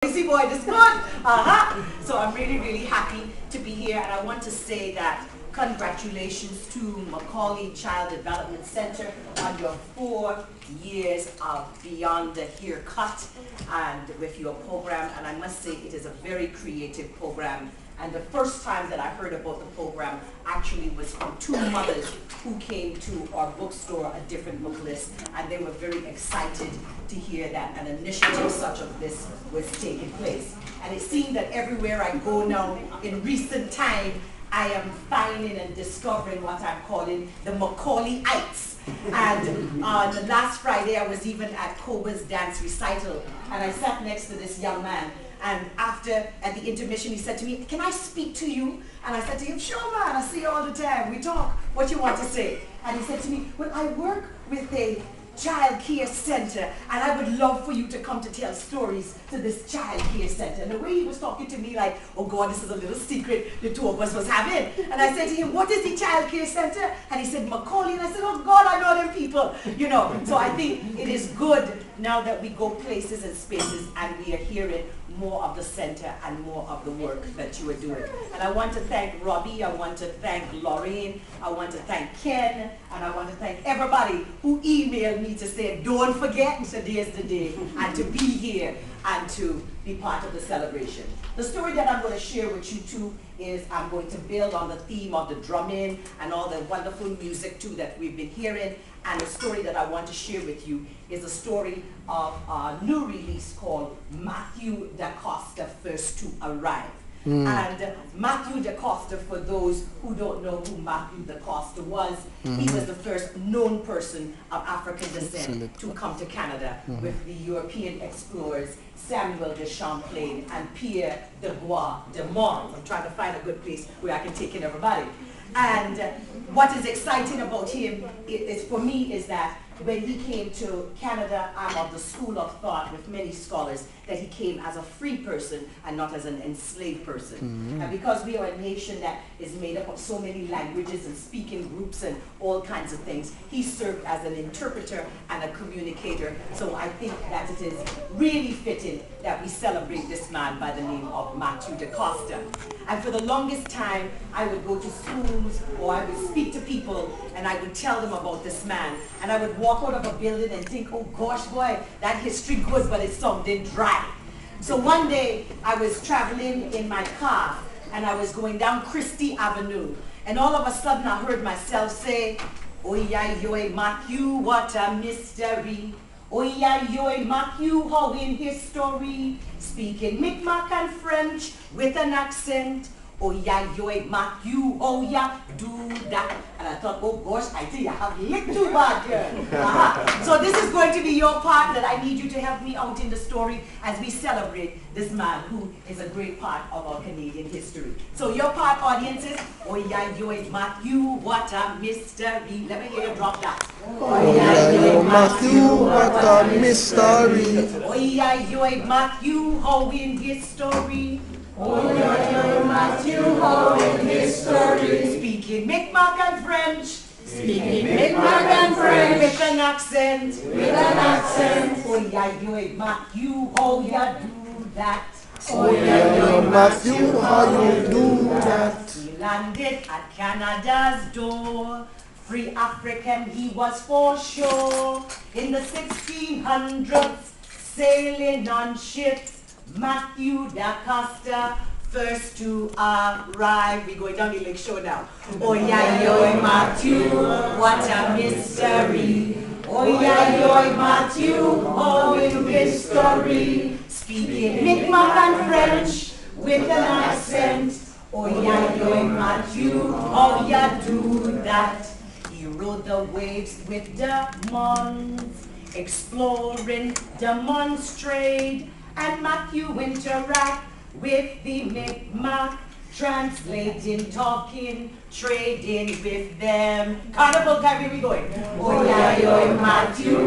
Easy boy, this good. So I'm really, really happy to be here, and I want to say that congratulations to Macaulay Child Development Center on your 4 years of Beyond the Haircut and with your program. And I must say it is a very creative program. And the first time that I heard about the program actually was from 2 mothers who came to our bookstore, A Different Book List, and they were very excited to hear that an initiative such as this was taking place. And it seemed that everywhere I go now in recent time, I am finding and discovering what I'm calling the Macaulayites. And on the last Friday, I was even at Koba's dance recital, and I sat next to this young man. And after, at the intermission, he said to me, "Can I speak to you?" And I said to him, "Sure, man, I see you all the time. We talk. What you want to say?" And he said to me, "Well, I work with a child care center, and I would love for you to come to tell stories to this child care center." And the way he was talking to me, like, oh God, this is a little secret the 2 of us was having. And I said to him, "What is the child care center?" And he said, "Macaulay." And I said, "Oh God, I know them people." You know, so I think it is good now that we go places and spaces and we are hearing more of the center and more of the work that you are doing. And I want to thank Robbie, I want to thank Lorraine, I want to thank Ken, and I want to thank everybody who emailed me to say, don't forget today's the day, and to be here and to be part of the celebration. The story that I'm going to share with you two is I'm going to build on the theme of the drumming and all the wonderful music too that we've been hearing. And the story that I want to share with you is a story of a new release called Matthew de Costa, First to Arrive. And Matthew de Costa, for those who don't know who Matthew de Costa was, he was the first known person of African descent to come to Canada with the European explorers Samuel de Champlain and Pierre de Bois de Monts. I'm trying to find a good place where I can take in everybody. And what is exciting about him for me is that when he came to Canada, I'm of the school of thought with many scholars that he came as a free person and not as an enslaved person. And because we are a nation that is made up of so many languages and speaking groups and all kinds of things, he served as an interpreter and a communicator. So I think that it is really fitting that we celebrate this man by the name of Matthew de Costa. And for the longest time, I would go to schools or I would speak to people and I would tell them about this man. And I would walk out of a building and think, oh gosh, boy, that history good, but it sounded dry. So one day, I was traveling in my car and I was going down Christie Avenue. And all of a sudden, I heard myself say, "Oh yeah, yo, Matthew, what a mystery. Oh yeah, yo, Matthew, how in history, speaking Mi'kmaq and French with an accent. Oh yeah, yo, Matthew, oh yeah, do that." And I thought, oh gosh, I think I have licked too bad here. So this is going to be your part that I need you to help me out in the story as we celebrate this man who is a great part of our Canadian history. So your part, audiences, oh yeah, yo, Matthew, what a mystery. Let me hear you drop that. Oh yeah, yo, Matthew, what a mystery. Oh yeah, yo, Matthew, how in history. Oh yeah, yo, Matthew, how in history. Speaking Mi'kmaq and French. Speaking Mi'kmaq and French. With an accent. With an accent. Oh yeah, yo, Matthew, how ya do that. Oh yeah, yo, Matthew, how you do that. He landed at Canada's door. Free African he was for sure. In the 1600s, sailing on ships. Matthew de Costa, first to arrive. We're going down the lake shore now. Oh yeah, yo, Matthew, what a mystery. Oh yeah, yo, Matthew, oh in history. Speaking Mi'kmaq and French with an accent. Oh yeah, yo, Matthew, how ya do that. He rode the waves with the Mons, exploring the Mons trade. And Matthew interact with the Mi'kmaq, translating, talking, trading with them. Carnival time, where we going? Oh yeah, yo, Matthew,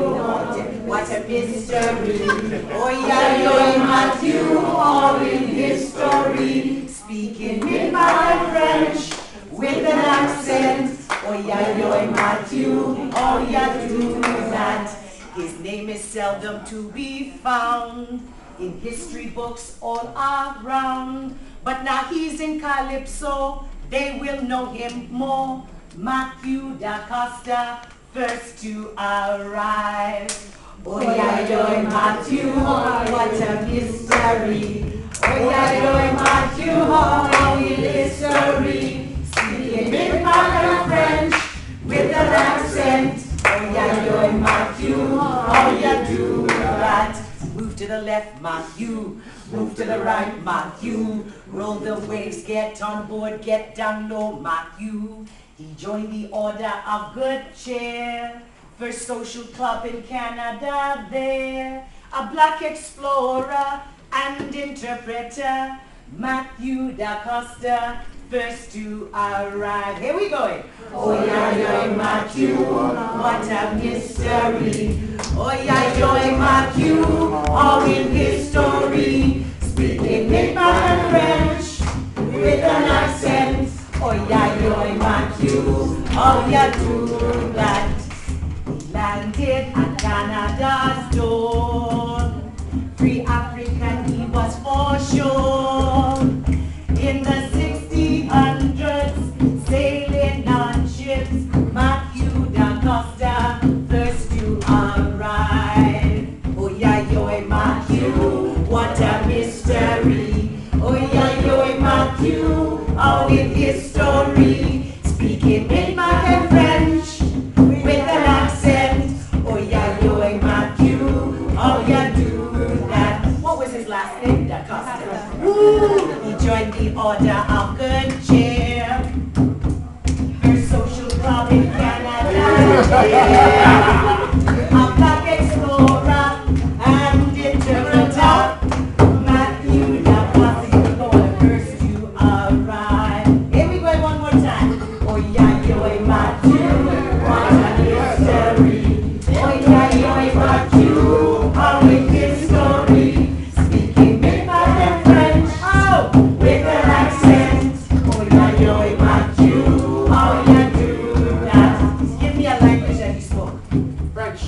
what a mystery. Oh yeah, yo, Matthew, all in history. Speaking Mi'kmaq and French with an accent. Oh yeah, yo, Matthew, all ya do that. His name is seldom to be found. in history books all around. But now he's in Calypso, they will know him more. Matthew de Costa, first to arrive. Oh yeah, yo, Matthew, what a mystery. Oh yeah, yo, Matthew, how in history. Speaking Big Mac French with an accent. Oh yeah, yo, Matthew, how you do that? Move to the left, Matthew. Move to the right, Matthew. Roll the waves, get on board, get down low, Matthew. He joined the Order of Good Cheer, first social club in Canada there. A black explorer and interpreter, Matthew de Costa, first to arrive. Here we go. Oh yeah, yo, Matthew, what a mystery. Oh yeah, yo, Matthew, all in history. Speaking Mi'kmaq and French with an accent. Oh yeah, yo, Matthew, how you do that? He landed at Canada's door. Free African he was for sure. In the 1600s, sailing on ships, Matthew de Costa, first to arrive. Oh yeah, yo, Matthew, what a mystery. Oh yeah, yo, Matthew, how in history, speaking Mi'kmaq and French with an accent. Oh yeah, yo, Matthew, how you do that? What was his last name? De Costa. Woo! He joined the Order of Good Cheer, first social club in Canada. A black explorer and interpreter, Matthew de Costa, first to arrive. Here we go one more time. Oh yeah, yo, Matthew, what a history. Oh yeah, yo, Matthew, how in history. Speaking Mi'kmaq and French, oh, with an accent. Oh yeah, yo, Matthew, how you do that? Give me a language that you spoke. French.